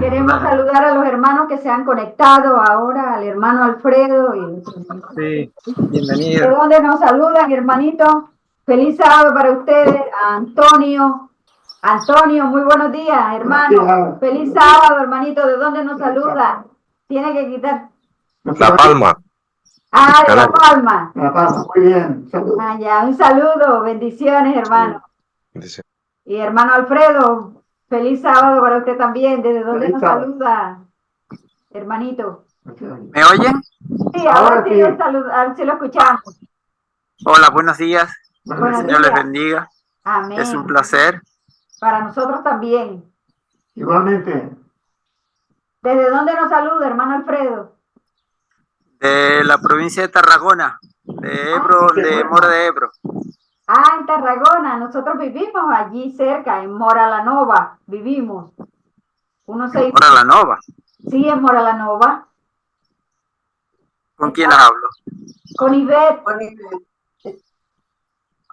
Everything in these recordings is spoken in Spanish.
Queremos saludar a los hermanos que se han conectado ahora, al hermano Alfredo. Sí, bienvenido. ¿De dónde nos saludan, hermanito? Feliz sábado para ustedes, Antonio. Antonio, muy buenos días, hermano. Feliz sábado, hermanito. ¿De dónde nos saluda? Tiene que quitar. La Palma. Ah, de La Palma. La Palma, muy bien. Saludos. Ah, ya, un saludo, bendiciones, hermano. Dice, Y hermano Alfredo, feliz sábado para usted también. ¿Desde dónde Feliz nos sábado. saluda, hermanito? ¿Me oyen? Sí, ahora sí, sí. a ver si lo escuchamos. Hola, buenos días. Buenos El Señor les días. bendiga. Amén. Es un placer. Para nosotros también. Igualmente. ¿Desde dónde nos saluda, hermano Alfredo? De la provincia de Tarragona, de Ebro, qué de bueno. Mora de Ebro. Ah, en Tarragona. Nosotros vivimos allí cerca, en Moralanova. Vivimos. Unos 6. Mora la Nova. Sí, en Moralanova. ¿Con quién hablo? Con Ivette.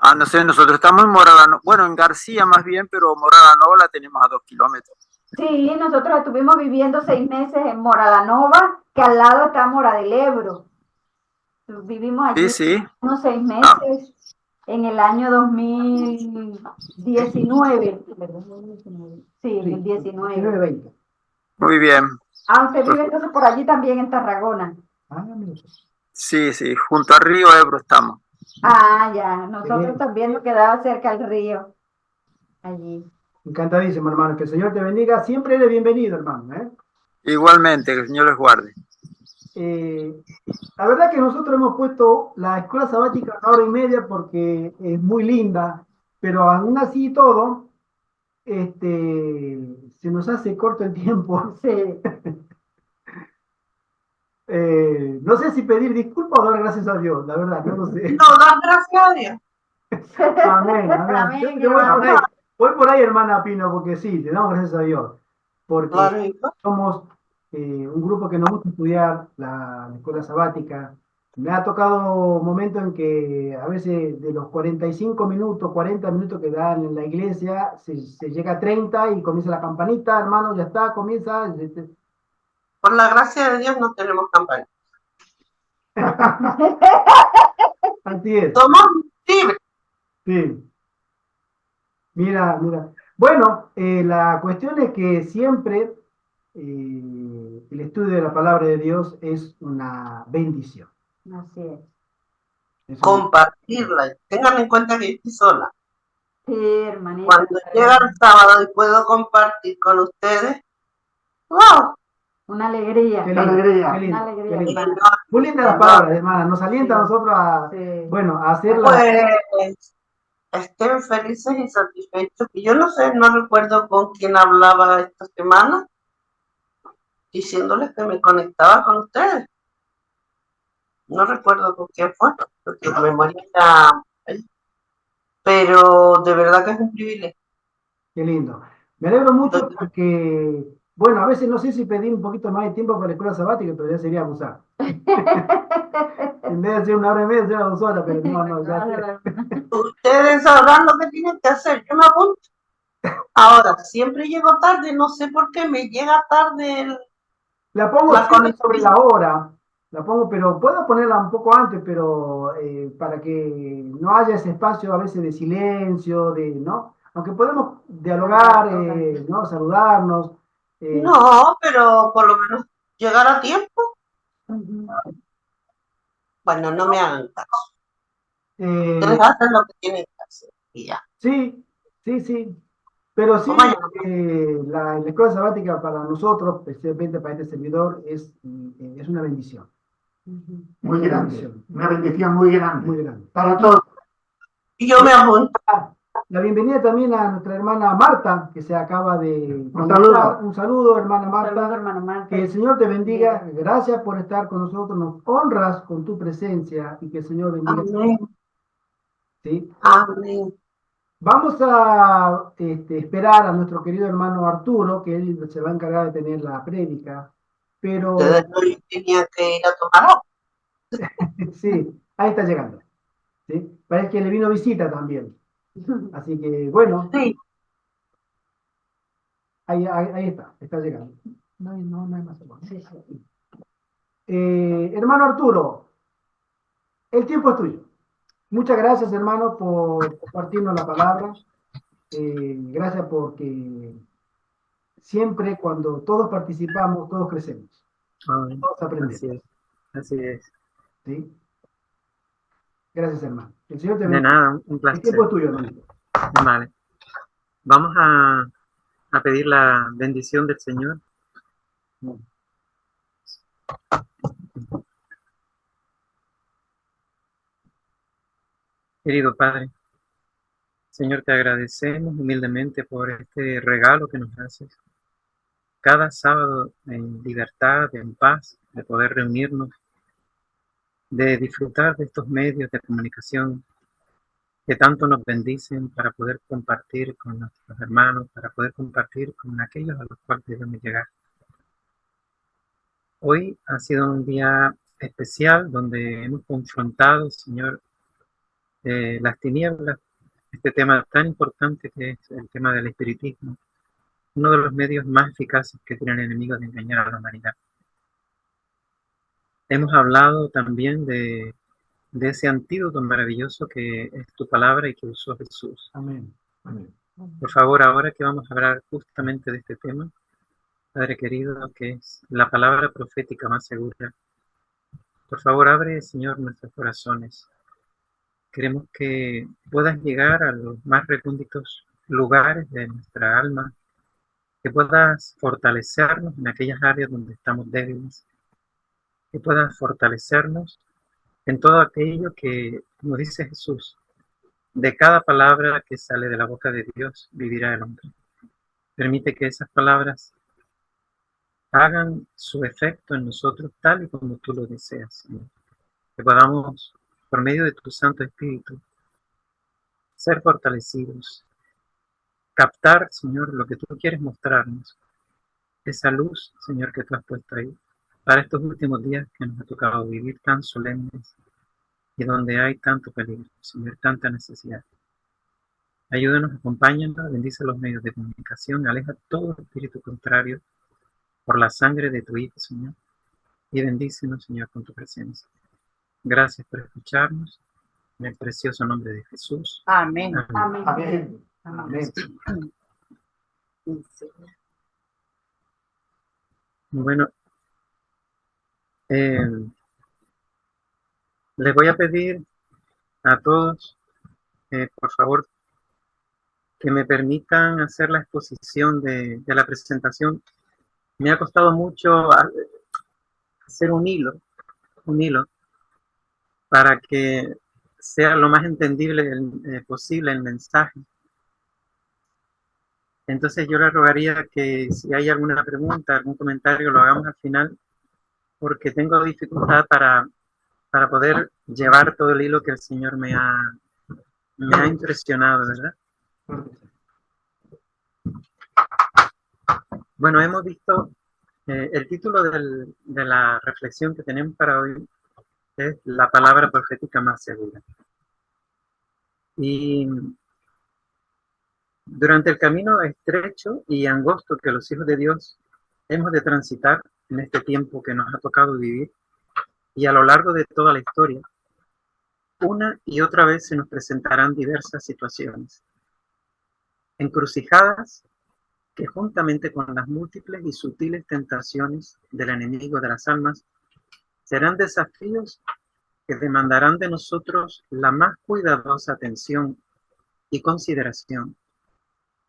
Ah, no sé, nosotros estamos en Mora la Nova. Bueno, en García más bien, pero Mora la Nova la tenemos a 2 kilómetros. Sí, nosotros estuvimos viviendo 6 meses en Moralanova, que al lado está Mora del Ebro. Vivimos allí Sí. unos 6 meses en el año 2019. Sí, en el 19. Muy bien. Ah, usted vive entonces por allí también en Tarragona. Sí, junto al río Ebro estamos. Ah, ya, nosotros también nos quedaba cerca del río, allí. Encantadísimo, hermano. Que el Señor te bendiga. Siempre eres bienvenido, hermano. Igualmente, que el Señor les guarde. La verdad que nosotros hemos puesto la escuela sabática a 1 hora y media porque es muy linda, pero aún así y todo, se nos hace corto el tiempo. Sí. No sé si pedir disculpas o dar gracias a Dios, la verdad, no lo sé. No, dan gracias a Dios. Amén, amén. Amén, Yo hermano. voy por ahí, hermana Pino, porque sí, le damos gracias a Dios. Porque Claro, hijo. somos un grupo que nos gusta estudiar la escuela sabática. Me ha tocado momentos en que a veces de los 45 minutos, 40 minutos que dan en la iglesia, se llega a 30 y comienza la campanita, hermano, ya está, comienza. Por la gracia de Dios no tenemos campaña. Así es. Somos libres. Sí. Mira. Bueno, la cuestión es que siempre el estudio de la palabra de Dios es una bendición. Así es. Compartirla. Tengan en cuenta que yo estoy sola. Sí, hermanita. Cuando llega el sábado y puedo compartir con ustedes, ¡wow! Una alegría. Qué alegría. Una alegría, Qué lindo. hermano. Muy lindas las palabras, hermana. Nos alienta a nosotros a, Sí. bueno, a hacer la... Pues estén felices y satisfechos. Y yo no sé, no recuerdo con quién hablaba esta semana, diciéndoles que me conectaba con ustedes. No recuerdo con quién fue, porque mi memoria ya... Pero de verdad que es un privilegio. Qué lindo. Me alegro mucho porque, bueno, a veces no sé si pedir un poquito más de tiempo para la escuela sabática, pero ya sería abusar. En vez de hacer 1 hora y media, hacer 2 horas, pero no, ya. Ustedes sabrán lo que tienen que hacer. Yo me apunto. Ahora, siempre llego tarde, no sé por qué me llega tarde La pongo la siempre sobre la conexión. hora. La pongo, pero puedo ponerla un poco antes, pero para que no haya ese espacio a veces de silencio, ¿no? Aunque podemos dialogar, ¿no? Saludarnos. No, pero por lo menos llegar a tiempo. Bueno, no me hagan caso. Ustedes hacen lo que tienen que hacer y ya. Sí. Pero sí, Vaya. la escuela sabática para nosotros, especialmente para este servidor, es una bendición. Muy grande, una bendición muy grande. Muy grande. Para todos. Y yo me apunto. La bienvenida también a nuestra hermana Marta, que se acaba de conectar. Un saludo, hermana Marta. Saludos, hermano Marta. Que el Señor te bendiga. Gracias por estar con nosotros. Nos honras con tu presencia y que el Señor bendiga. Amén. ¿Sí? Amén. Vamos a esperar a nuestro querido hermano Arturo, que él se va a encargar de tener la prédica. Pero Ustedes no tenían que ir a tomar agua. Sí, ahí está llegando. ¿Sí? Parece que le vino visita también. Así que, bueno, Sí, ahí está llegando. No hay más. Hermano Arturo, el tiempo es tuyo. Muchas gracias, hermano, por compartirnos la palabra. Gracias porque siempre cuando todos participamos, todos crecemos, Ay, todos aprendemos. así es, así es. ¿Sí? Gracias, hermano. El Señor te De bendiga. nada, un El tiempo placer. es tuyo, hermanito. Vale. Vamos a pedir la bendición del Señor. Querido Padre, Señor, te agradecemos humildemente por este regalo que nos haces. Cada sábado en libertad, en paz, de poder reunirnos, de disfrutar de estos medios de comunicación que tanto nos bendicen para poder compartir con nuestros hermanos, para poder compartir con aquellos a los cuales debemos llegar. Hoy ha sido un día especial donde hemos confrontado, Señor, las tinieblas, este tema tan importante que es el tema del espiritismo, uno de los medios más eficaces que tiene el enemigo de engañar a la humanidad. Hemos hablado también de ese antídoto maravilloso que es tu palabra y que usó Jesús. Amén. Amén. Por favor, ahora que vamos a hablar justamente de este tema, Padre querido, que es la palabra profética más segura, por favor, abre, Señor, nuestros corazones. Queremos que puedas llegar a los más recónditos lugares de nuestra alma, que puedas fortalecernos en aquellas áreas donde estamos débiles, que puedas fortalecernos en todo aquello que, como dice Jesús, de cada palabra que sale de la boca de Dios vivirá el hombre. Permite que esas palabras hagan su efecto en nosotros tal y como tú lo deseas, Señor. Que podamos, por medio de tu Santo Espíritu, ser fortalecidos, captar, Señor, lo que tú quieres mostrarnos, esa luz, Señor, que tú has puesto ahí, para estos últimos días que nos ha tocado vivir tan solemnes y donde hay tanto peligro, Señor, tanta necesidad. Ayúdanos, acompáñanos, bendice los medios de comunicación, aleja todo espíritu contrario por la sangre de tu Hijo, Señor, y bendícenos, Señor, con tu presencia. Gracias por escucharnos, en el precioso nombre de Jesús. amén. Amén. Amén. Amén. Bueno, les voy a pedir a todos, por favor, que me permitan hacer la exposición de la presentación. Me ha costado mucho hacer un hilo para que sea lo más entendible posible el mensaje. Entonces yo le rogaría que si hay alguna pregunta, algún comentario, lo hagamos al final, porque tengo dificultad para poder llevar todo el hilo que el Señor me ha impresionado, ¿verdad? Bueno, hemos visto el título de la reflexión que tenemos para hoy es la palabra profética más segura. Y durante el camino estrecho y angosto que los hijos de Dios hemos de transitar en este tiempo que nos ha tocado vivir y a lo largo de toda la historia, una y otra vez se nos presentarán diversas situaciones, encrucijadas que juntamente con las múltiples y sutiles tentaciones del enemigo de las almas, serán desafíos que demandarán de nosotros la más cuidadosa atención y consideración,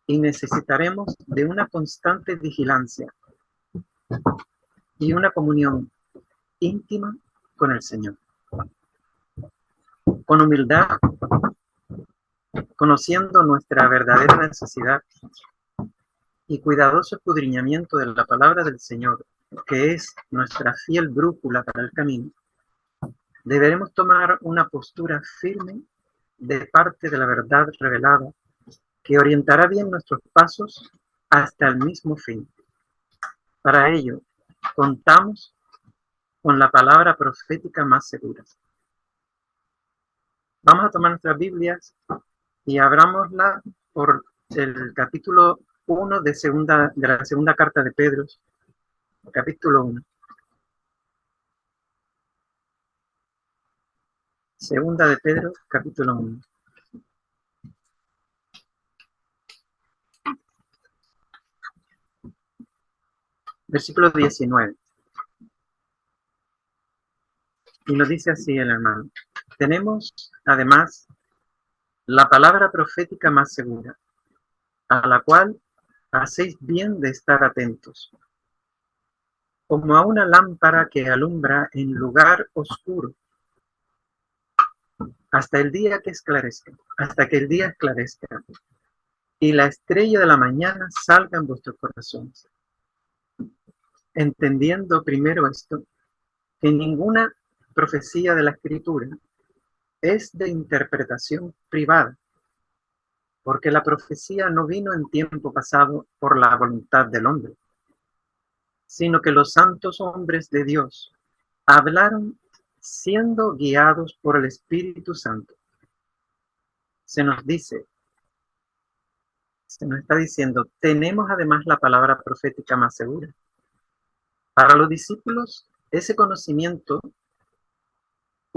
y necesitaremos de una constante vigilancia y una comunión íntima con el Señor. Con humildad, conociendo nuestra verdadera necesidad y cuidadoso escudriñamiento de la palabra del Señor, que es nuestra fiel brújula para el camino, deberemos tomar una postura firme de parte de la verdad revelada, que orientará bien nuestros pasos hasta el mismo fin. Para ello, contamos con la palabra profética más segura. Vamos a tomar nuestras Biblias y abrámosla por el capítulo 1 de la segunda carta de Pedro, capítulo 1. Segunda de Pedro, capítulo 1. Versículo 19. Y nos dice así el hermano: tenemos, además, la palabra profética más segura, a la cual hacéis bien de estar atentos, como a una lámpara que alumbra en lugar oscuro, hasta que el día esclarezca, y la estrella de la mañana salga en vuestros corazones. Entendiendo primero esto, que ninguna profecía de la Escritura es de interpretación privada, porque la profecía no vino en tiempo pasado por la voluntad del hombre, sino que los santos hombres de Dios hablaron siendo guiados por el Espíritu Santo. Se nos está diciendo, tenemos además la palabra profética más segura. Para los discípulos, ese conocimiento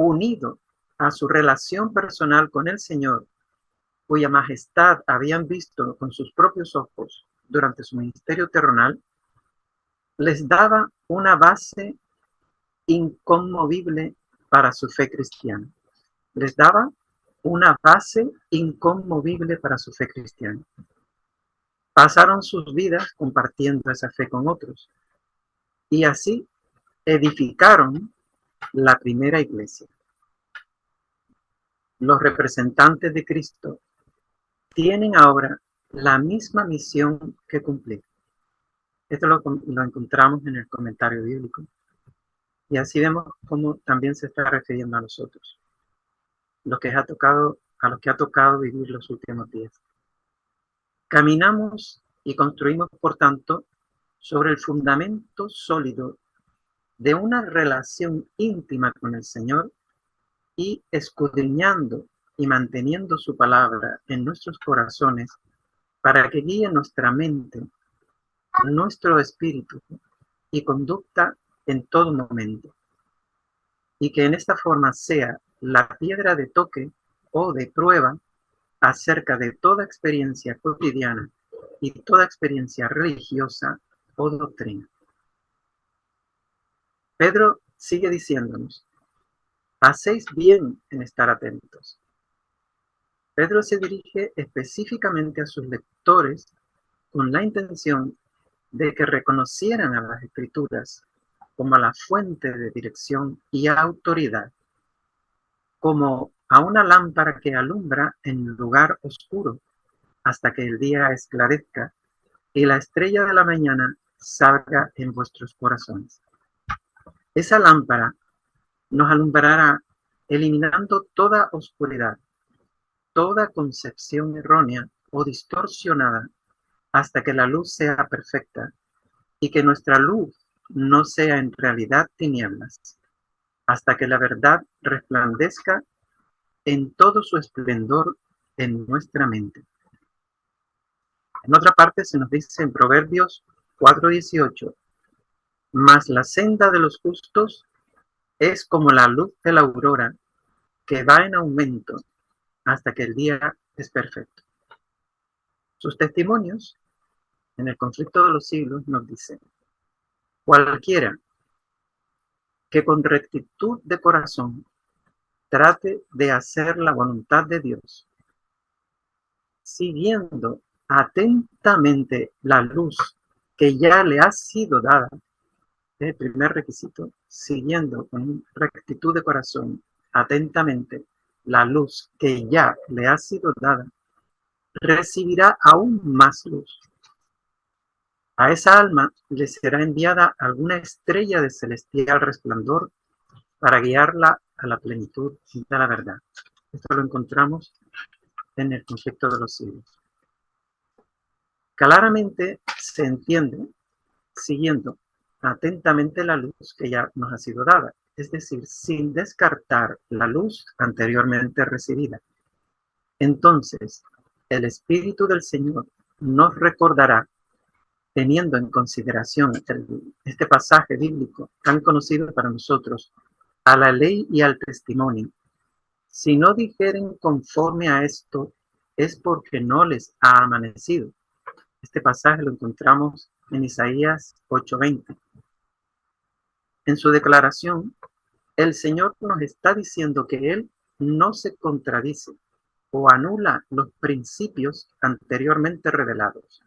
unido a su relación personal con el Señor, cuya majestad habían visto con sus propios ojos durante su ministerio terrenal, les daba una base inconmovible para su fe cristiana. Les daba una base inconmovible para su fe cristiana. Pasaron sus vidas compartiendo esa fe con otros y así edificaron la primera iglesia. Los representantes de Cristo tienen ahora la misma misión que cumplir. Esto lo encontramos en el comentario bíblico. Y así vemos cómo también se está refiriendo a nosotros, a los que ha tocado vivir los últimos días. Caminamos y construimos, por tanto, sobre el fundamento sólido de una relación íntima con el Señor y escudriñando y manteniendo su palabra en nuestros corazones para que guíe nuestra mente, nuestro espíritu y conducta en todo momento, y que en esta forma sea la piedra de toque o de prueba acerca de toda experiencia cotidiana y toda experiencia religiosa o doctrina. Pedro sigue diciéndonos, hacéis bien en estar atentos. Pedro se dirige específicamente a sus lectores con la intención de que reconocieran a las Escrituras como a la fuente de dirección y autoridad, como a una lámpara que alumbra en lugar oscuro hasta que el día esclarezca y la estrella de la mañana salga en vuestros corazones. Esa lámpara nos alumbrará eliminando toda oscuridad, toda concepción errónea o distorsionada hasta que la luz sea perfecta y que nuestra luz no sea en realidad tinieblas, hasta que la verdad resplandezca en todo su esplendor en nuestra mente. En otra parte se nos dice en Proverbios 4:18, mas la senda de los justos es como la luz de la aurora que va en aumento hasta que el día es perfecto. Sus testimonios en el conflicto de los siglos nos dicen, cualquiera que con rectitud de corazón trate de hacer la voluntad de Dios, siguiendo atentamente la luz que ya le ha sido dada, el primer requisito, siguiendo con rectitud de corazón atentamente la luz que ya le ha sido dada, recibirá aún más luz. A esa alma le será enviada alguna estrella de celestial resplandor para guiarla a la plenitud de la verdad. Esto lo encontramos en el conflicto de los siglos. Claramente se entiende, siguiendo atentamente la luz que ya nos ha sido dada, es decir, sin descartar la luz anteriormente recibida. Entonces, el Espíritu del Señor nos recordará, teniendo en consideración este pasaje bíblico tan conocido para nosotros, a la ley y al testimonio. Si no dijeren conforme a esto, es porque no les ha amanecido. Este pasaje lo encontramos en Isaías 8:20. En su declaración, el Señor nos está diciendo que Él no se contradice o anula los principios anteriormente revelados,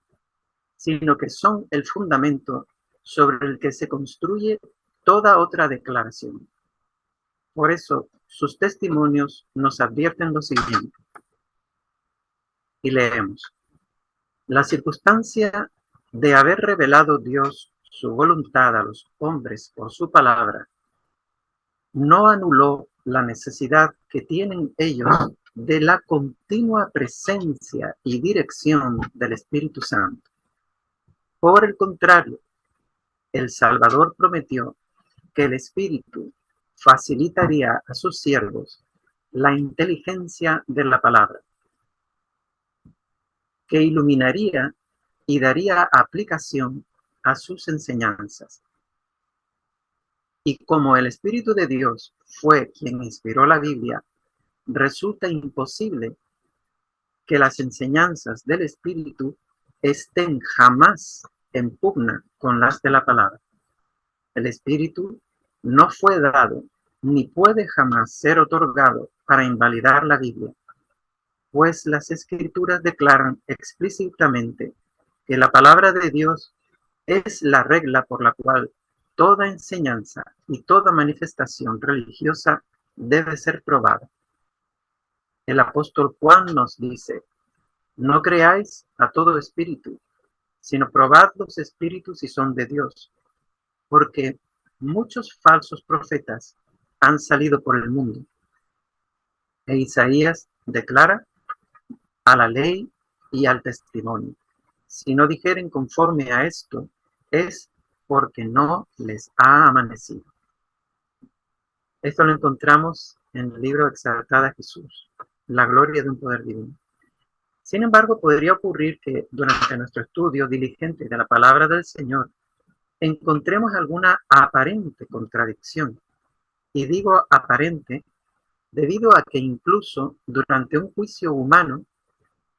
sino que son el fundamento sobre el que se construye toda otra declaración. Por eso, sus testimonios nos advierten lo siguiente. Y leemos: la circunstancia de haber revelado Dios su voluntad a los hombres por su palabra no anuló la necesidad que tienen ellos de la continua presencia y dirección del Espíritu Santo. Por el contrario, el Salvador prometió que el Espíritu facilitaría a sus siervos la inteligencia de la palabra, que iluminaría y daría aplicación a sus enseñanzas. Y como el Espíritu de Dios fue quien inspiró la Biblia, resulta imposible que las enseñanzas del Espíritu estén jamás en pugna con las de la palabra. El Espíritu no fue dado ni puede jamás ser otorgado para invalidar la Biblia, pues las Escrituras declaran explícitamente que la palabra de Dios es la regla por la cual toda enseñanza y toda manifestación religiosa debe ser probada. El apóstol Juan nos dice: no creáis a todo espíritu, sino probad los espíritus si son de Dios, porque muchos falsos profetas han salido por el mundo. E Isaías declara: a la ley y al testimonio. Si no dijeren conforme a esto, es porque no les ha amanecido. Esto lo encontramos en el libro Exaltada Jesús, la gloria de un poder divino. Sin embargo, podría ocurrir que durante nuestro estudio diligente de la palabra del Señor encontremos alguna aparente contradicción. Y digo aparente debido a que incluso durante un juicio humano,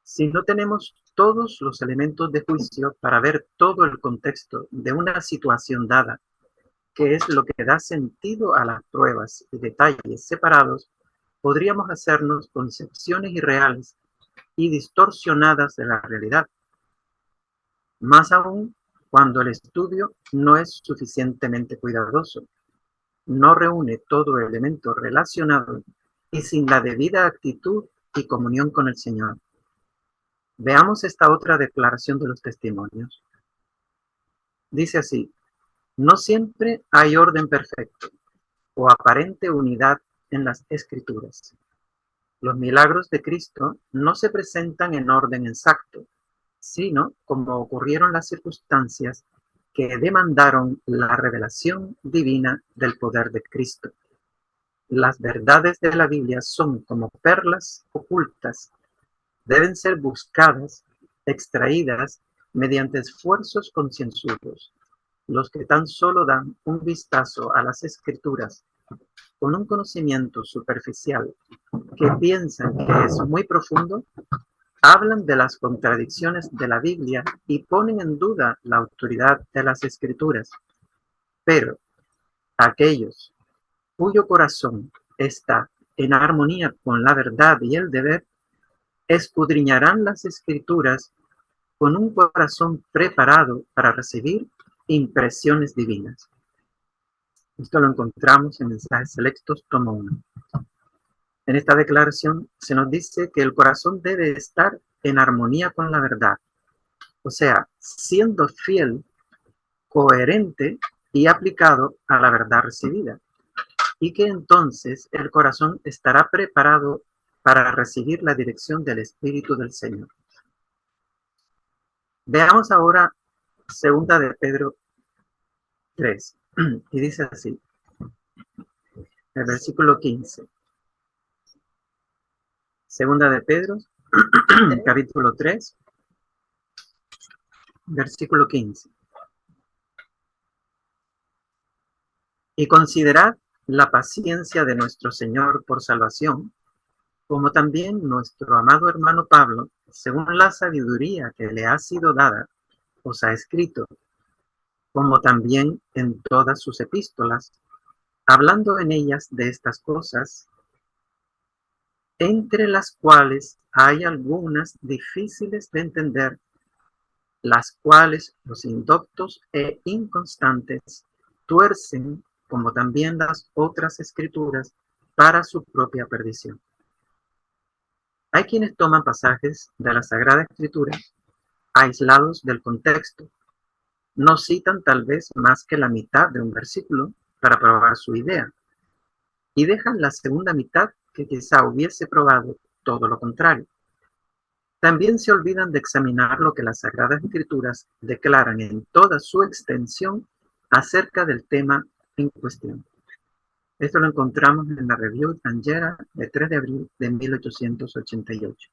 si no tenemos todos los elementos de juicio para ver todo el contexto de una situación dada, que es lo que da sentido a las pruebas y detalles separados, podríamos hacernos concepciones irreales y distorsionadas de la realidad. Más aún cuando el estudio no es suficientemente cuidadoso, no reúne todo el elemento relacionado y sin la debida actitud y comunión con el Señor. Veamos esta otra declaración de los testimonios. Dice así: no siempre hay orden perfecto o aparente unidad en las Escrituras. Los milagros de Cristo no se presentan en orden exacto, sino como ocurrieron las circunstancias que demandaron la revelación divina del poder de Cristo. Las verdades de la Biblia son como perlas ocultas. Deben ser buscadas, extraídas mediante esfuerzos concienzudos. Los que tan solo dan un vistazo a las Escrituras con un conocimiento superficial que piensan que es muy profundo, hablan de las contradicciones de la Biblia y ponen en duda la autoridad de las Escrituras. Pero aquellos cuyo corazón está en armonía con la verdad y el deber, escudriñarán las Escrituras con un corazón preparado para recibir impresiones divinas. Esto lo encontramos en Mensajes Selectos, tomo 1. En esta declaración se nos dice que el corazón debe estar en armonía con la verdad, o sea, siendo fiel, coherente y aplicado a la verdad recibida, y que entonces el corazón estará preparado para recibir la dirección del Espíritu del Señor. Veamos ahora 2 de Pedro 3. Y dice así, el versículo 15. Segunda de Pedro, capítulo 3, versículo 15. Y considerad la paciencia de nuestro Señor por salvación, como también nuestro amado hermano Pablo, según la sabiduría que le ha sido dada, os ha escrito, como también en todas sus epístolas, hablando en ellas de estas cosas, entre las cuales hay algunas difíciles de entender, las cuales los indoctos e inconstantes tuercen, como también las otras escrituras, para su propia perdición. Hay quienes toman pasajes de la Sagrada Escritura aislados del contexto. No citan tal vez más que la mitad de un versículo para probar su idea, y dejan la segunda mitad que quizá hubiese probado todo lo contrario. También se olvidan de examinar lo que las Sagradas Escrituras declaran en toda su extensión acerca del tema en cuestión. Esto lo encontramos en la Review Tangera de 3 de abril de 1888.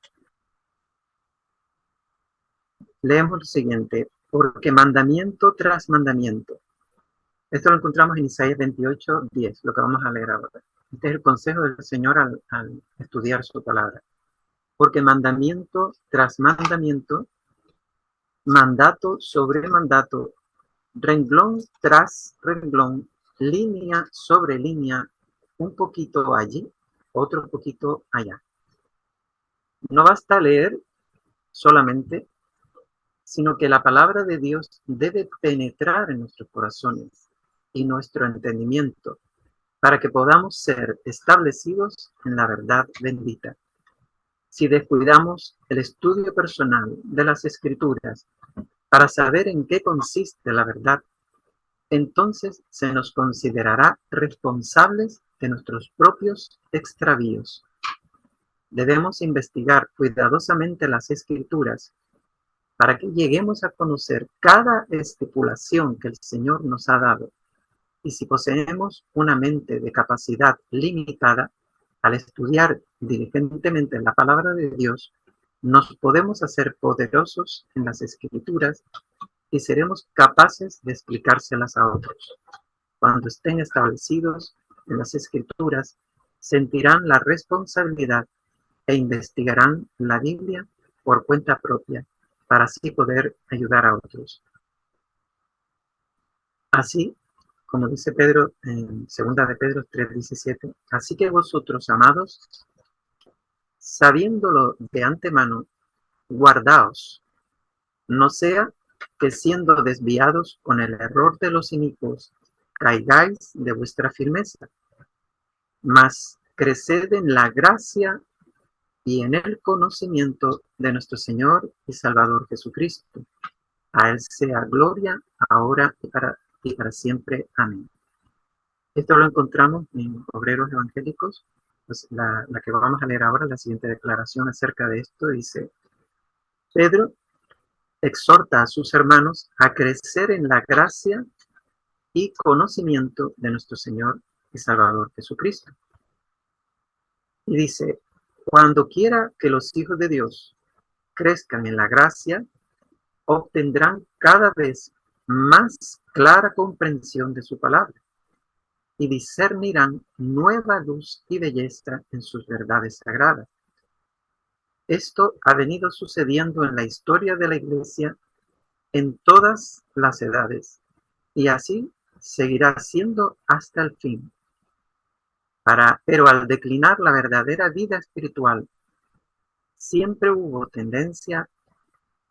Leemos lo siguiente, porque mandamiento tras mandamiento. Esto lo encontramos en Isaías 28, 10, lo que vamos a leer ahora. Este es el consejo del Señor al estudiar su palabra. Porque mandamiento tras mandamiento, mandato sobre mandato, renglón tras renglón, línea sobre línea, un poquito allí, otro poquito allá. No basta leer solamente, sino que la palabra de Dios debe penetrar en nuestros corazones y nuestro entendimiento para que podamos ser establecidos en la verdad bendita. Si descuidamos el estudio personal de las Escrituras para saber en qué consiste la verdad, entonces se nos considerará responsables de nuestros propios extravíos. Debemos investigar cuidadosamente las Escrituras para que lleguemos a conocer cada estipulación que el Señor nos ha dado. Y si poseemos una mente de capacidad limitada, al estudiar diligentemente la palabra de Dios, nos podemos hacer poderosos en las Escrituras y seremos capaces de explicárselas a otros. Cuando estén establecidos en las Escrituras, sentirán la responsabilidad e investigarán la Biblia por cuenta propia, para así poder ayudar a otros. Así, como dice Pedro en 2 de Pedro 3:17, así que vosotros, amados, sabiéndolo de antemano, guardaos, no sea que siendo desviados con el error de los inicuos, caigáis de vuestra firmeza, mas creced en la gracia y en el conocimiento de nuestro Señor y Salvador Jesucristo. A Él sea gloria, ahora y para siempre. Amén. Esto lo encontramos en Obreros Evangélicos. Pues la que vamos a leer ahora, la siguiente declaración acerca de esto, dice: Pedro exhorta a sus hermanos a crecer en la gracia y conocimiento de nuestro Señor y Salvador Jesucristo. Y dice: cuando quiera que los hijos de Dios crezcan en la gracia, obtendrán cada vez más clara comprensión de su palabra y discernirán nueva luz y belleza en sus verdades sagradas. Esto ha venido sucediendo en la historia de la Iglesia en todas las edades y así seguirá siendo hasta el fin. Pero al declinar la verdadera vida espiritual, siempre hubo tendencia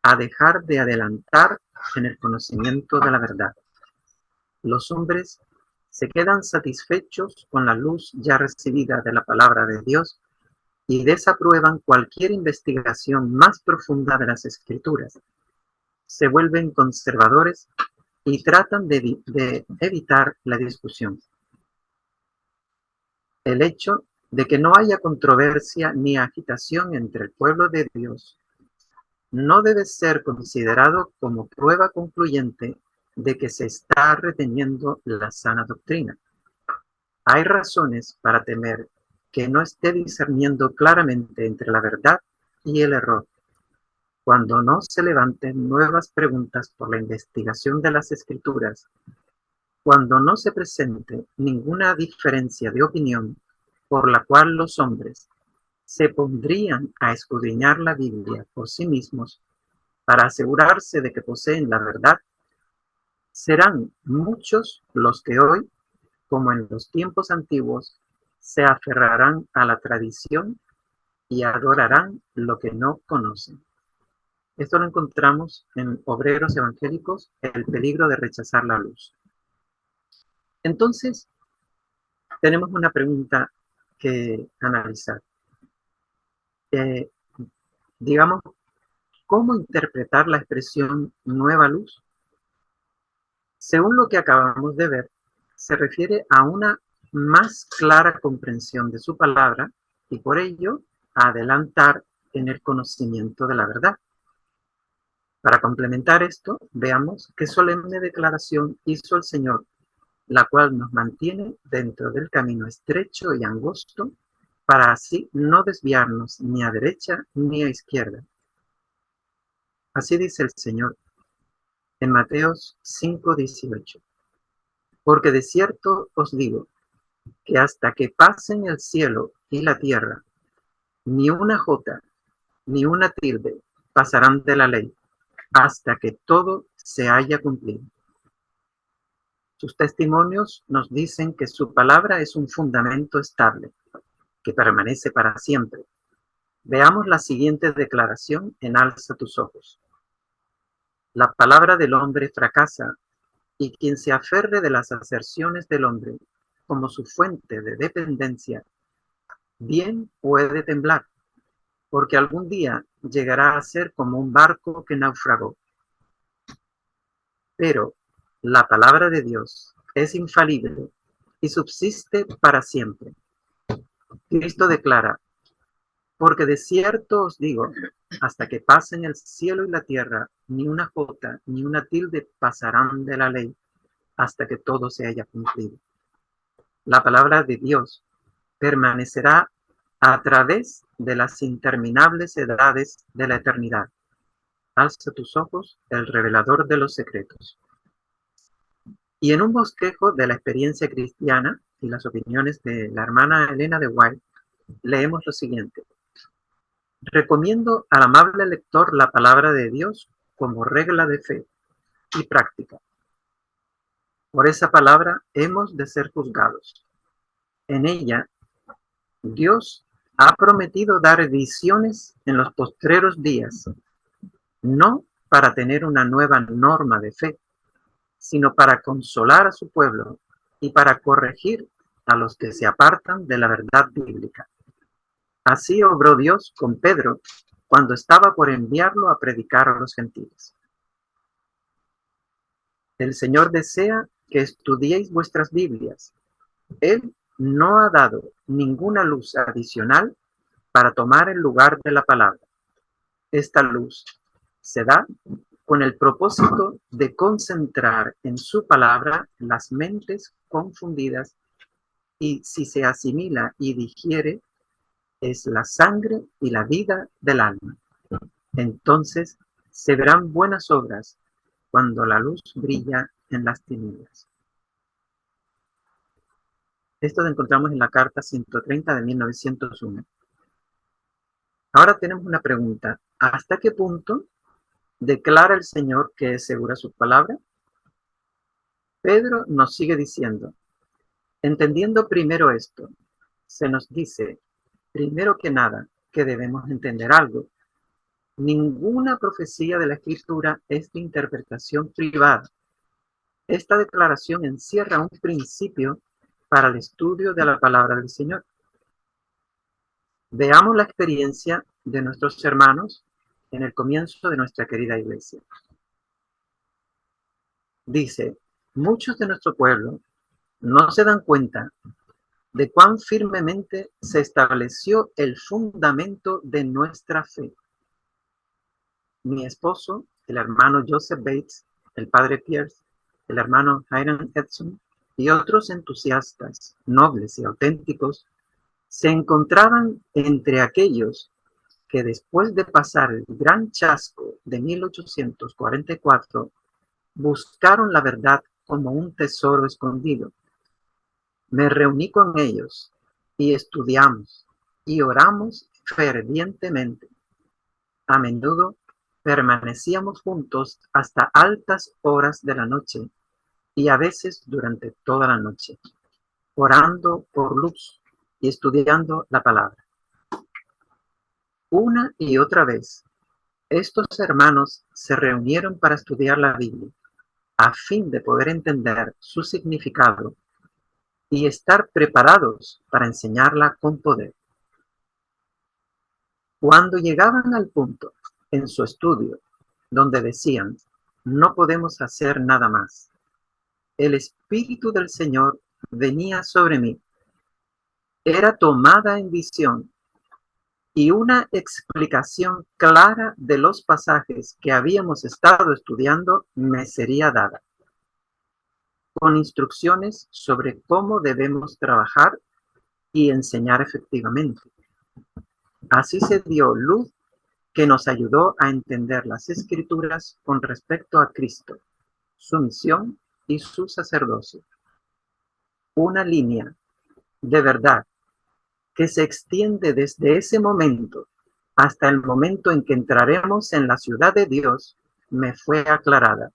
a dejar de adelantar en el conocimiento de la verdad. Los hombres se quedan satisfechos con la luz ya recibida de la palabra de Dios y desaprueban cualquier investigación más profunda de las Escrituras. Se vuelven conservadores y tratan de evitar la discusión. El hecho de que no haya controversia ni agitación entre el pueblo de Dios no debe ser considerado como prueba concluyente de que se está reteniendo la sana doctrina. Hay razones para temer que no esté discerniendo claramente entre la verdad y el error. Cuando no se levanten nuevas preguntas por la investigación de las Escrituras, cuando no se presente ninguna diferencia de opinión por la cual los hombres se pondrían a escudriñar la Biblia por sí mismos para asegurarse de que poseen la verdad, serán muchos los que hoy, como en los tiempos antiguos, se aferrarán a la tradición y adorarán lo que no conocen. Esto lo encontramos en Obreros Evangélicos, el peligro de rechazar la luz. Entonces, tenemos una pregunta que analizar. Digamos, ¿cómo interpretar la expresión nueva luz? Según lo que acabamos de ver, se refiere a una más clara comprensión de su palabra y por ello a adelantar en el conocimiento de la verdad. Para complementar esto, veamos qué solemne declaración hizo el Señor, la cual nos mantiene dentro del camino estrecho y angosto para así no desviarnos ni a derecha ni a izquierda. Así dice el Señor en Mateos 5:18. Porque de cierto os digo que hasta que pasen el cielo y la tierra, ni una jota ni una tilde pasarán de la ley, hasta que todo se haya cumplido. Sus testimonios nos dicen que su palabra es un fundamento estable, que permanece para siempre. Veamos la siguiente declaración en Alza tus ojos. La palabra del hombre fracasa, y quien se aferre de las aserciones del hombre como su fuente de dependencia, bien puede temblar, porque algún día llegará a ser como un barco que naufragó. Pero la palabra de Dios es infalible y subsiste para siempre. Cristo declara, porque de cierto os digo, hasta que pasen el cielo y la tierra, ni una jota ni una tilde pasarán de la ley, hasta que todo se haya cumplido. La palabra de Dios permanecerá a través de las interminables edades de la eternidad. Alza tus ojos, el revelador de los secretos. Y en un bosquejo de la experiencia cristiana y las opiniones de la hermana Elena de White, leemos lo siguiente. Recomiendo al amable lector la palabra de Dios como regla de fe y práctica. Por esa palabra hemos de ser juzgados. En ella, Dios ha prometido dar visiones en los postreros días, no para tener una nueva norma de fe, sino para consolar a su pueblo y para corregir a los que se apartan de la verdad bíblica. Así obró Dios con Pedro cuando estaba por enviarlo a predicar a los gentiles. El Señor desea que estudiéis vuestras Biblias. Él no ha dado ninguna luz adicional para tomar el lugar de la palabra. Esta luz se da con el propósito de concentrar en su palabra las mentes confundidas y si se asimila y digiere, es la sangre y la vida del alma. Entonces se verán buenas obras cuando la luz brilla en las tinieblas. Esto lo encontramos en la carta 130 de 1901. Ahora tenemos una pregunta. ¿Hasta qué punto declara el Señor que es segura su palabra? Pedro nos sigue diciendo, entendiendo primero esto, se nos dice, primero que nada, que debemos entender algo. Ninguna profecía de la Escritura es de interpretación privada. Esta declaración encierra un principio para el estudio de la palabra del Señor. Veamos la experiencia de nuestros hermanos en el comienzo de nuestra querida iglesia. Dice, muchos de nuestro pueblo no se dan cuenta de cuán firmemente se estableció el fundamento de nuestra fe. Mi esposo, el hermano Joseph Bates, el padre Pierce, el hermano Hiram Edson y otros entusiastas, nobles y auténticos, se encontraban entre aquellos que después de pasar el gran chasco de 1844 buscaron la verdad como un tesoro escondido. Me reuní con ellos y estudiamos y oramos fervientemente. A menudo permanecíamos juntos hasta altas horas de la noche y a veces durante toda la noche, orando por luz y estudiando la palabra. Una y otra vez, estos hermanos se reunieron para estudiar la Biblia, a fin de poder entender su significado y estar preparados para enseñarla con poder. Cuando llegaban al punto en su estudio donde decían, no podemos hacer nada más, el Espíritu del Señor venía sobre mí. Era tomada en visión y una explicación clara de los pasajes que habíamos estado estudiando me sería dada, con instrucciones sobre cómo debemos trabajar y enseñar efectivamente. Así se dio luz que nos ayudó a entender las Escrituras con respecto a Cristo, su misión y su sacerdocio. Una línea de verdad que se extiende desde ese momento hasta el momento en que entraremos en la ciudad de Dios, me fue aclarada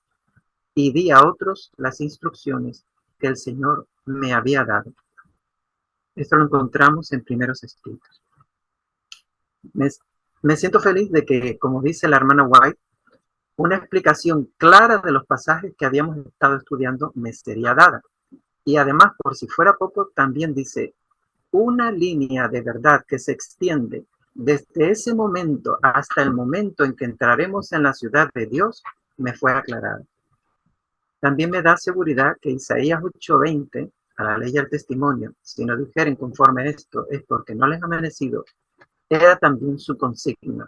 y di a otros las instrucciones que el Señor me había dado. Esto lo encontramos en primeros escritos. Me siento feliz de que, como dice la hermana White, una explicación clara de los pasajes que habíamos estado estudiando me sería dada. Y además, por si fuera poco, también dice, una línea de verdad que se extiende desde ese momento hasta el momento en que entraremos en la ciudad de Dios, me fue aclarada. También me da seguridad que Isaías 8:20, a la ley y al testimonio, si no dijeren conforme a esto, es porque no les ha merecido, era también su consigna,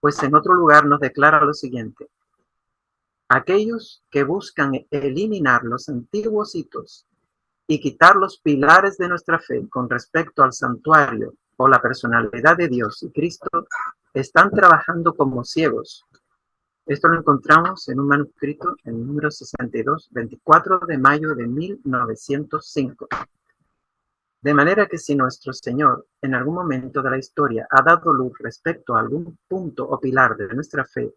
pues en otro lugar nos declara lo siguiente: aquellos que buscan eliminar los antiguos hitos y quitar los pilares de nuestra fe con respecto al santuario o la personalidad de Dios y Cristo, están trabajando como ciegos. Esto lo encontramos en un manuscrito en número 62, 24 de mayo de 1905. De manera que si nuestro Señor en algún momento de la historia ha dado luz respecto a algún punto o pilar de nuestra fe,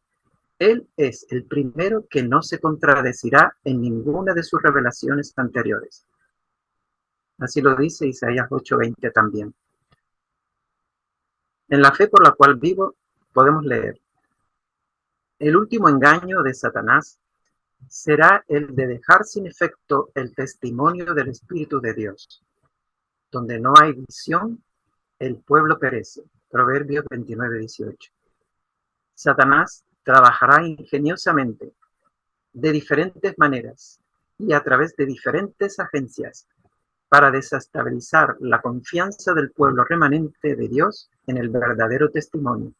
Él es el primero que no se contradecirá en ninguna de sus revelaciones anteriores. Así lo dice Isaías 8:20 también. En la fe por la cual vivo podemos leer: el último engaño de Satanás será el de dejar sin efecto el testimonio del Espíritu de Dios. Donde no hay visión, el pueblo perece. Proverbios 29:18. Satanás trabajará ingeniosamente, de diferentes maneras y a través de diferentes agencias, para desestabilizar la confianza del pueblo remanente de Dios en el verdadero testimonio.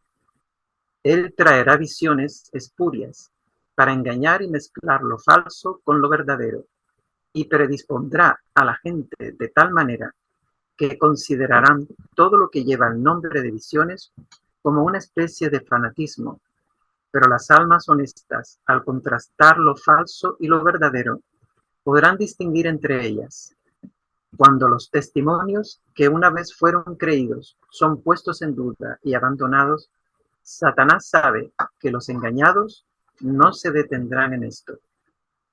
Él traerá visiones espurias para engañar y mezclar lo falso con lo verdadero, y predispondrá a la gente de tal manera que considerarán todo lo que lleva el nombre de visiones como una especie de fanatismo, pero las almas honestas, al contrastar lo falso y lo verdadero, podrán distinguir entre ellas. Cuando los testimonios que una vez fueron creídos son puestos en duda y abandonados, Satanás sabe que los engañados no se detendrán en esto,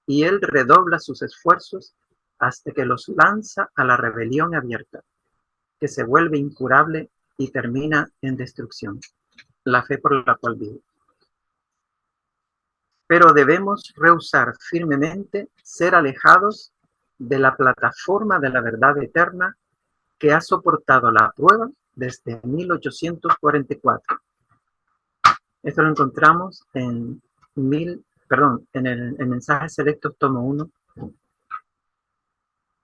y él redobla sus esfuerzos hasta que los lanza a la rebelión abierta, que se vuelve incurable y termina en destrucción. La fe por la cual vivo. Pero debemos rehusar firmemente ser alejados de la plataforma de la verdad eterna que ha soportado la prueba desde 1844. Esto lo encontramos en el Mensajes Selectos, tomo 1,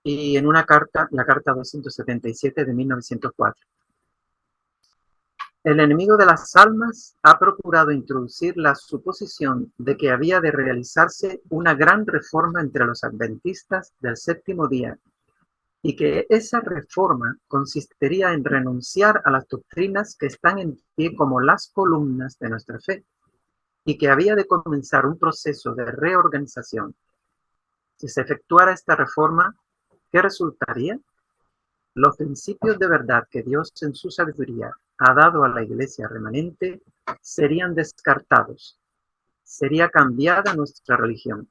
y en una carta, la carta 277 de 1904. El enemigo de las almas ha procurado introducir la suposición de que había de realizarse una gran reforma entre los adventistas del séptimo día y que esa reforma consistiría en renunciar a las doctrinas que están en pie como las columnas de nuestra fe y que había de comenzar un proceso de reorganización. Si se efectuara esta reforma, ¿qué resultaría? Los principios de verdad que Dios en su sabiduría ha dado a la iglesia remanente serían descartados. Sería cambiada nuestra religión.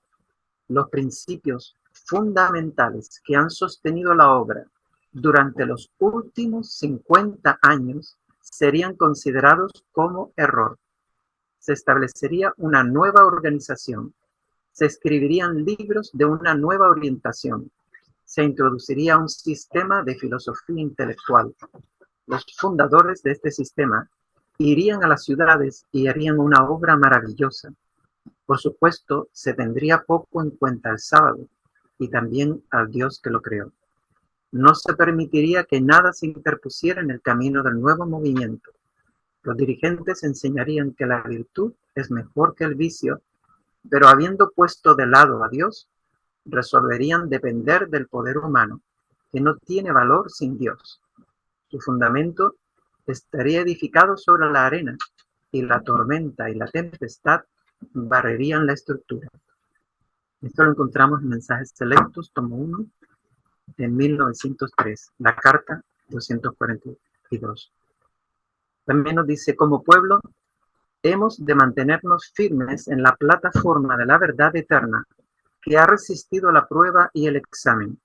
Los principios fundamentales que han sostenido la obra durante los últimos 50 años serían considerados como error. Se establecería una nueva organización. Se escribirían libros de una nueva orientación. Se introduciría un sistema de filosofía intelectual. Los fundadores de este sistema irían a las ciudades y harían una obra maravillosa. Por supuesto, se tendría poco en cuenta el sábado y también al Dios que lo creó. No se permitiría que nada se interpusiera en el camino del nuevo movimiento. Los dirigentes enseñarían que la virtud es mejor que el vicio, pero habiendo puesto de lado a Dios, resolverían depender del poder humano, que no tiene valor sin Dios. Su fundamento estaría edificado sobre la arena, y la tormenta y la tempestad barrerían la estructura. Esto lo encontramos en Mensajes Selectos, tomo 1, de 1903, la carta 242. También nos dice, como pueblo, hemos de mantenernos firmes en la plataforma de la verdad eterna, que ha resistido la prueba y el examen.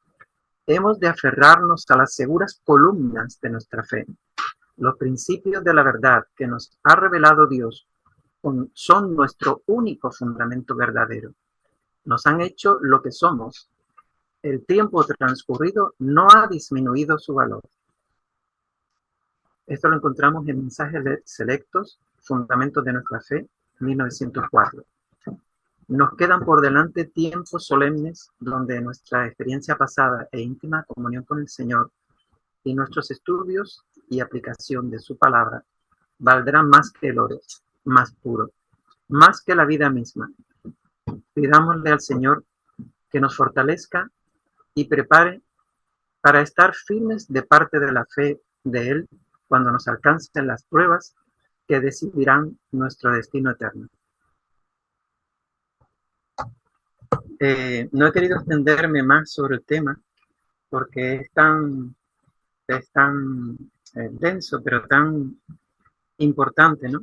Hemos de aferrarnos a las seguras columnas de nuestra fe. Los principios de la verdad que nos ha revelado Dios son nuestro único fundamento verdadero. Nos han hecho lo que somos. El tiempo transcurrido no ha disminuido su valor. Esto lo encontramos en Mensajes Selectos, Fundamentos de nuestra Fe, 1904. Nos quedan por delante tiempos solemnes donde nuestra experiencia pasada e íntima comunión con el Señor y nuestros estudios y aplicación de su palabra valdrán más que el oro, más puro, más que la vida misma. Pidámosle al Señor que nos fortalezca y prepare para estar firmes de parte de la fe de Él cuando nos alcancen las pruebas que decidirán nuestro destino eterno. No he querido extenderme más sobre el tema porque es tan denso, pero tan importante, ¿no?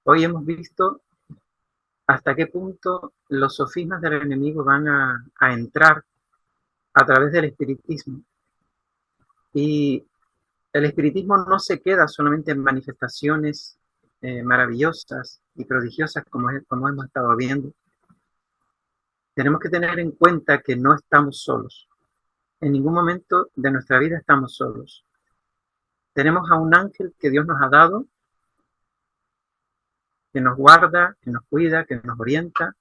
Hoy hemos visto hasta qué punto los sofismas del enemigo van a entrar a través del espiritismo. Y el espiritismo no se queda solamente en manifestaciones maravillosas y prodigiosas como hemos estado viendo. Tenemos que tener en cuenta que no estamos solos. En ningún momento de nuestra vida estamos solos. Tenemos a un ángel que Dios nos ha dado, que nos guarda, que nos cuida, que nos orienta.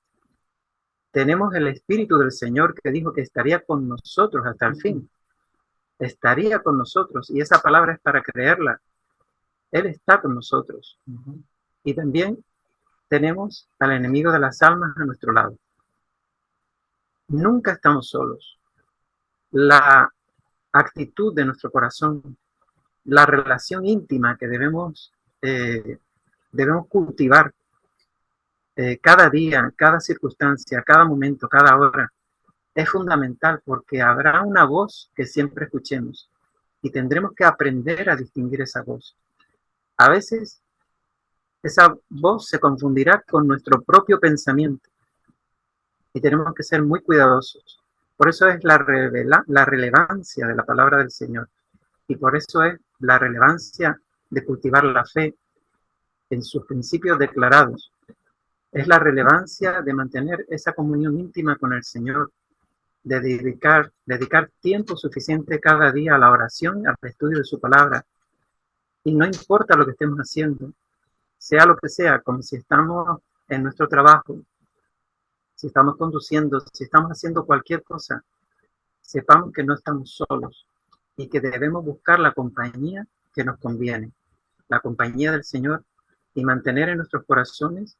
Tenemos el Espíritu del Señor que dijo que estaría con nosotros hasta el fin. Estaría con nosotros, y esa palabra es para creerla. Él está con nosotros. Y también tenemos al enemigo de las almas a nuestro lado. Nunca estamos solos. La actitud de nuestro corazón, la relación íntima que debemos cultivar cada día, cada circunstancia, cada momento, cada hora, es fundamental porque habrá una voz que siempre escuchemos y tendremos que aprender a distinguir esa voz. A veces esa voz se confundirá con nuestro propio pensamiento y tenemos que ser muy cuidadosos. Por eso es la relevancia de la palabra del Señor y por eso es la relevancia de cultivar la fe en sus principios declarados. Es la relevancia de mantener esa comunión íntima con el Señor, de dedicar tiempo suficiente cada día a la oración, al estudio de su palabra. Y no importa lo que estemos haciendo, sea lo que sea, como si estamos en nuestro trabajo, si estamos conduciendo, si estamos haciendo cualquier cosa, sepamos que no estamos solos y que debemos buscar la compañía que nos conviene. la compañía del Señor y mantener en nuestros corazones,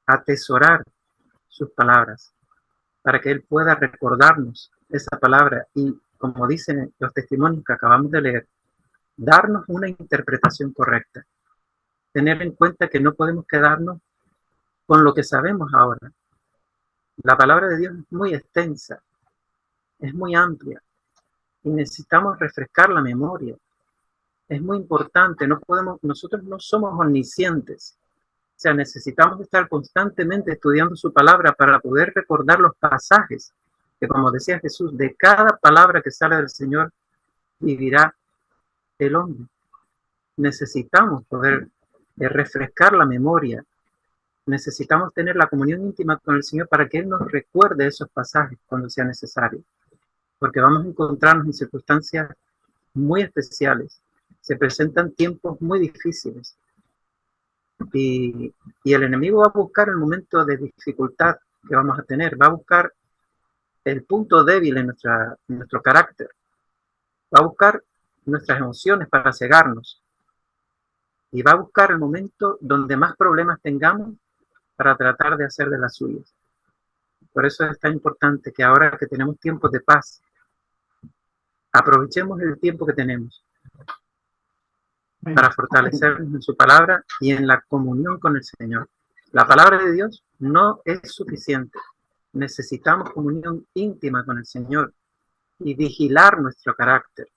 atesorar sus palabras, para que Él pueda recordarnos esa palabra y, como dicen los testimonios que acabamos de leer, darnos una interpretación correcta. Tener en cuenta que no podemos quedarnos con lo que sabemos ahora. La palabra de Dios es muy extensa, es muy amplia y necesitamos refrescar la memoria. Es muy importante, nosotros no somos omniscientes. O sea, necesitamos estar constantemente estudiando su palabra para poder recordar los pasajes que, como decía Jesús, de cada palabra que sale del Señor vivirá el hombre. Necesitamos poder refrescar la memoria. Necesitamos tener la comunión íntima con el Señor para que Él nos recuerde esos pasajes cuando sea necesario. Porque vamos a encontrarnos en circunstancias muy especiales. Se presentan tiempos muy difíciles. Y el enemigo va a buscar el momento de dificultad que vamos a tener. Va a buscar el punto débil en nuestro carácter. Va a buscar nuestras emociones para cegarnos. Y va a buscar el momento donde más problemas tengamos para tratar de hacer de las suyas. Por eso es tan importante que ahora que tenemos tiempos de paz, aprovechemos el tiempo que tenemos para fortalecernos en su palabra y en la comunión con el Señor. La palabra de Dios no es suficiente. Necesitamos comunión íntima con el Señor y vigilar nuestro carácter.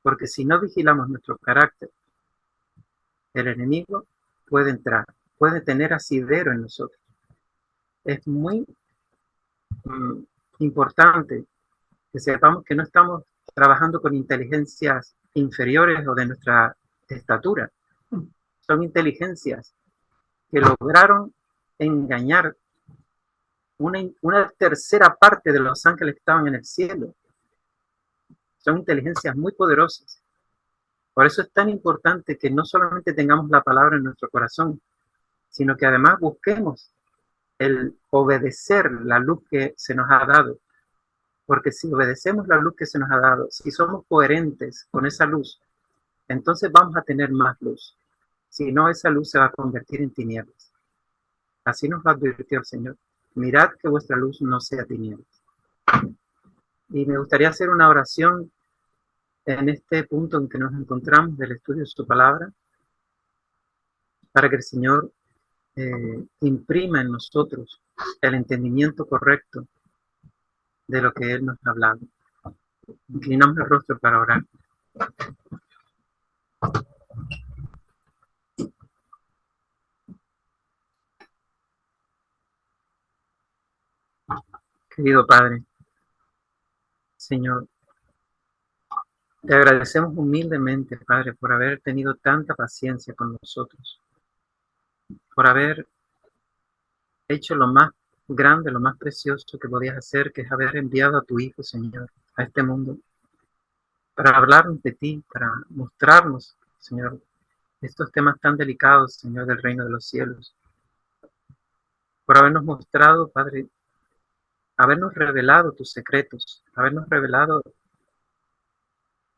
Porque si no vigilamos nuestro carácter, el enemigo puede entrar, puede tener asidero en nosotros. Es muy importante que sepamos que no estamos trabajando con inteligencias inferiores o de nuestra estatura. Son inteligencias que lograron engañar una tercera parte de los ángeles que estaban en el cielo. Son inteligencias muy poderosas. Por eso es tan importante que no solamente tengamos la palabra en nuestro corazón, sino que además busquemos el obedecer la luz que se nos ha dado. Porque si obedecemos la luz que se nos ha dado, si somos coherentes con esa luz, entonces vamos a tener más luz. Si no, esa luz se va a convertir en tinieblas. Así nos lo advirtió el Señor. Mirad que vuestra luz no sea tinieblas. Y me gustaría hacer una oración en este punto en que nos encontramos del estudio de su palabra, para que el Señor imprima en nosotros el entendimiento correcto de lo que Él nos ha hablado. Inclinamos el rostro para orar. Querido Padre, Señor, te agradecemos humildemente, Padre, por haber tenido tanta paciencia con nosotros, por haber hecho lo más grande, lo más precioso que podías hacer, que es haber enviado a tu Hijo, Señor, a este mundo, para hablarnos de ti, para mostrarnos, Señor, estos temas tan delicados, Señor, del reino de los cielos, por habernos mostrado, Padre, habernos revelado tus secretos, habernos revelado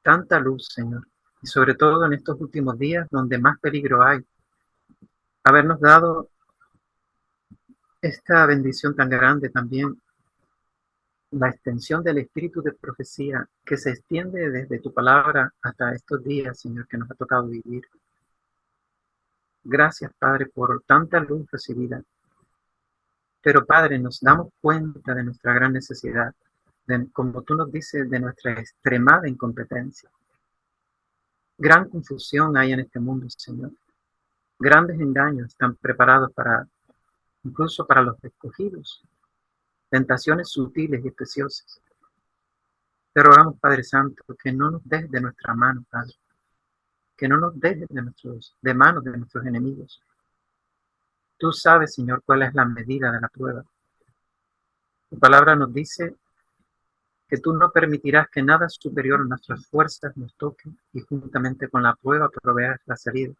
tanta luz, Señor, y sobre todo en estos últimos días donde más peligro hay, habernos dado esta bendición tan grande también, la extensión del espíritu de profecía que se extiende desde tu palabra hasta estos días, Señor, que nos ha tocado vivir. Gracias, Padre, por tanta luz recibida. Pero, Padre, nos damos cuenta de nuestra gran necesidad, como tú nos dices, de nuestra extremada incompetencia. Gran confusión hay en este mundo, Señor. Grandes engaños están preparados incluso para los escogidos. Tentaciones sutiles y preciosas. Te rogamos, Padre Santo, que no nos dejes de nuestra mano, Padre. Que no nos dejes de manos de nuestros enemigos. Tú sabes, Señor, cuál es la medida de la prueba. Tu palabra nos dice que tú no permitirás que nada superior a nuestras fuerzas nos toque y juntamente con la prueba proveerás la salida.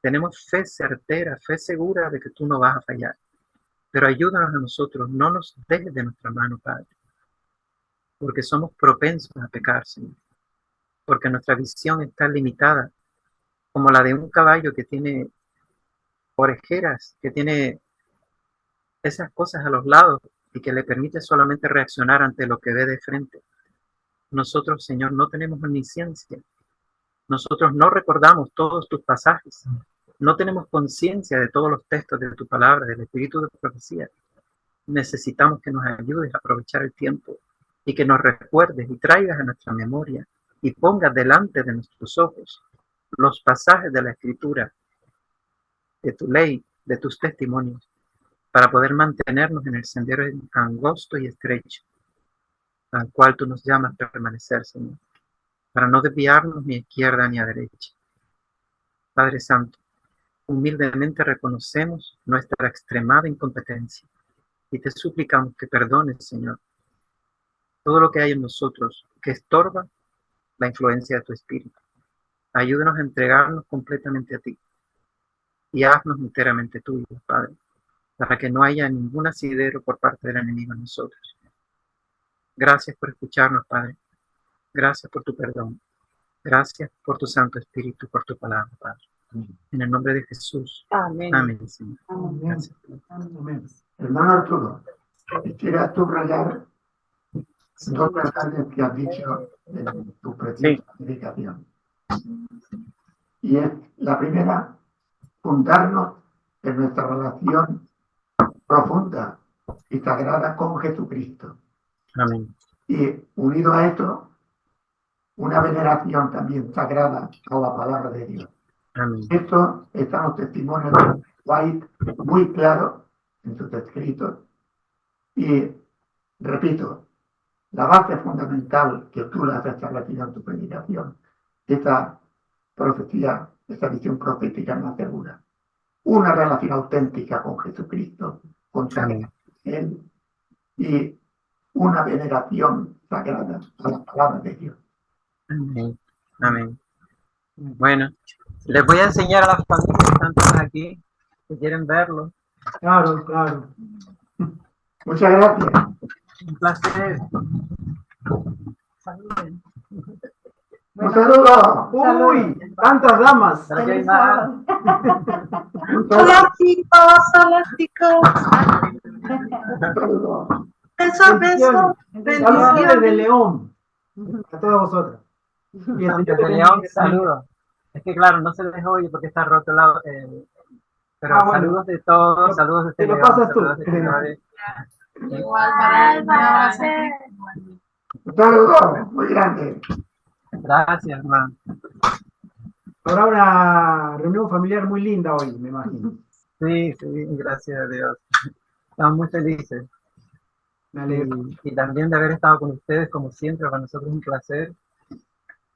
Tenemos fe certera, fe segura de que tú no vas a fallar. Pero ayúdanos a nosotros, no nos dejes de nuestra mano, Padre. Porque somos propensos a pecar, Señor. Porque nuestra visión está limitada como la de un caballo que tiene orejeras, que tiene esas cosas a los lados y que le permite solamente reaccionar ante lo que ve de frente. Nosotros, Señor, no tenemos omnisciencia. Nosotros no recordamos todos tus pasajes. No tenemos conciencia de todos los textos de tu palabra, del espíritu de profecía. Necesitamos que nos ayudes a aprovechar el tiempo y que nos recuerdes y traigas a nuestra memoria y pongas delante de nuestros ojos los pasajes de la Escritura, de tu ley, de tus testimonios, para poder mantenernos en el sendero angosto y estrecho al cual tú nos llamas a permanecer, Señor, para no desviarnos ni a izquierda ni a derecha. Padre Santo, humildemente reconocemos nuestra extremada incompetencia y te suplicamos que perdones, Señor, todo lo que hay en nosotros que estorba la influencia de tu Espíritu. Ayúdanos a entregarnos completamente a ti y haznos enteramente tuyos, Padre, para que no haya ningún asidero por parte del enemigo en nosotros. Gracias por escucharnos, Padre. Gracias por tu perdón. Gracias por tu Santo Espíritu, por tu palabra, Padre. En el nombre de Jesús. Amén. Amén, Señor. Amén. Gracias. Amén. Hermano Arturo, quisiera subrayar dos verdades que has dicho en tu precisa predicación. Y es la primera, fundarnos en nuestra relación profunda y sagrada con Jesucristo. Amén. Y unido a esto, una veneración también sagrada a la palabra de Dios. Amén. Esto están los testimonios de White muy claros en sus escritos. Y repito, la base fundamental que tú le has establecido en tu predicación, esta profecía, esta visión profética más segura. Una relación auténtica con Jesucristo, con Él, y una veneración sagrada a la palabra de Dios. Amén. Amén. Bueno, les voy a enseñar a las familias que están todas aquí, que quieren verlo. Claro, claro. Muchas gracias. Un placer. Saluden. Un saludo. Uy, tantas damas. Aquí hay más. Un Hola chicos, hola chicos. saludo. Besos, besos. Saludos desde Bendiciones. León. A todas vosotras. Y el Señor te Desde bendiga. León, saludos. Es que claro, no se les oye porque está roto el lado. Pero Ah, bueno. saludos de todos, saludos Te desde lo León. pasas tú. Saludos desde León. Igual para el Un saludo muy grande. Gracias, hermano. Habrá una reunión familiar muy linda hoy, me imagino. Sí, sí, gracias a Dios. Estamos muy felices. Me alegro. Y también de haber estado con ustedes, como siempre, para nosotros es un placer.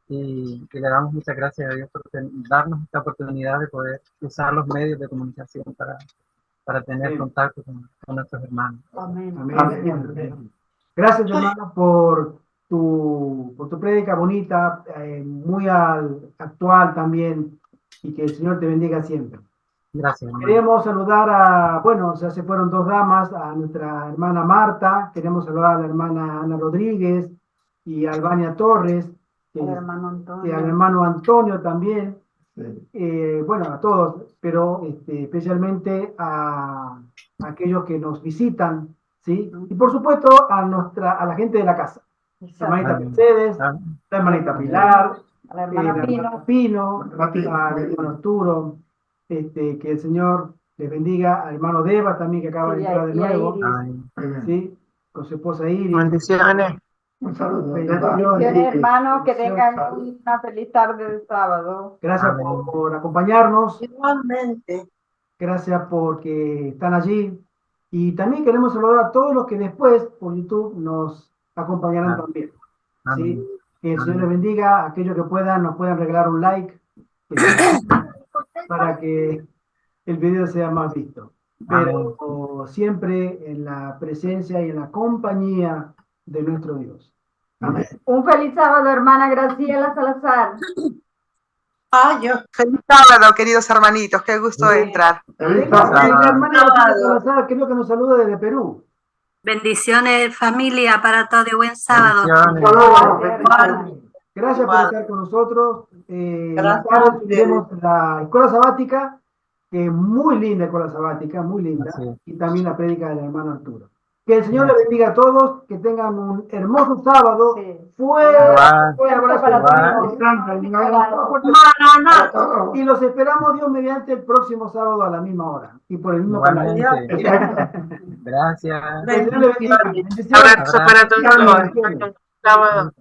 Y le damos muchas gracias a Dios por darnos esta oportunidad de poder usar los medios de comunicación para tener contacto con nuestros hermanos. Amén. Amén. Gracias, hermano, por tu prédica bonita, muy actual también, y que el Señor te bendiga siempre. Gracias, hermano. Queremos saludar bueno, ya se fueron dos damas, a nuestra hermana Marta, queremos saludar a la hermana Ana Rodríguez y a Albania Torres, El hermano y al Antonio. hermano Antonio también, Sí. bueno, a todos, pero especialmente a aquellos que nos visitan, ¿sí? Y por supuesto a la gente de la casa, la hermanita Amén. Mercedes, Amén. la hermanita Pilar, A la hermana la Pino. hermana Pino, Rápido. al hermano Arturo, que el Señor les bendiga, al hermano Deva también que acaba de Sí, entrar de y a nuevo, Iris. Amén. Muy bien. ¿sí? Con su esposa Iris. Bendiciones. Un saludo. Bendiciones, hermanos, que Bendiciones. tengan una feliz tarde de sábado. Gracias Amén. por acompañarnos. Igualmente. Gracias porque están allí. Y también queremos saludar a todos los que después por YouTube nos acompañarán Amén. también. Amén. ¿Sí? Que el Amén. Señor les bendiga. Aquellos que puedan, nos puedan regalar un like para que el video sea más visto. Pero siempre en la presencia y en la compañía de nuestro Dios. Amén. Un feliz sábado, hermana Graciela Salazar. Feliz sábado, queridos hermanitos. Qué gusto Sí. entrar. Feliz La sábado. hermana Salazar, creo que nos saluda desde Perú. Bendiciones familia para todos y buen sábado. Bendiciones. Un saludo. Gracias, hermana. Gracias por Igual. estar con nosotros. Gracias Más a tarde ustedes. tendremos la escuela sabática, que es muy linda escuela sabática, muy linda, Así es. y también la prédica del hermano Arturo. Que el Señor le bendiga a todos, que tengan un hermoso sábado. Sí. Igual. Fuerte abrazo Para para todos. todos. Y los esperamos, Dios mediante, el próximo sábado a la misma hora y por el mismo canal. Igualmente. Exacto. Gracias. Que el Señor le bendiga. Bendiciones. Bendiciones. Abrazo para todos. Bendiciones. Sábado.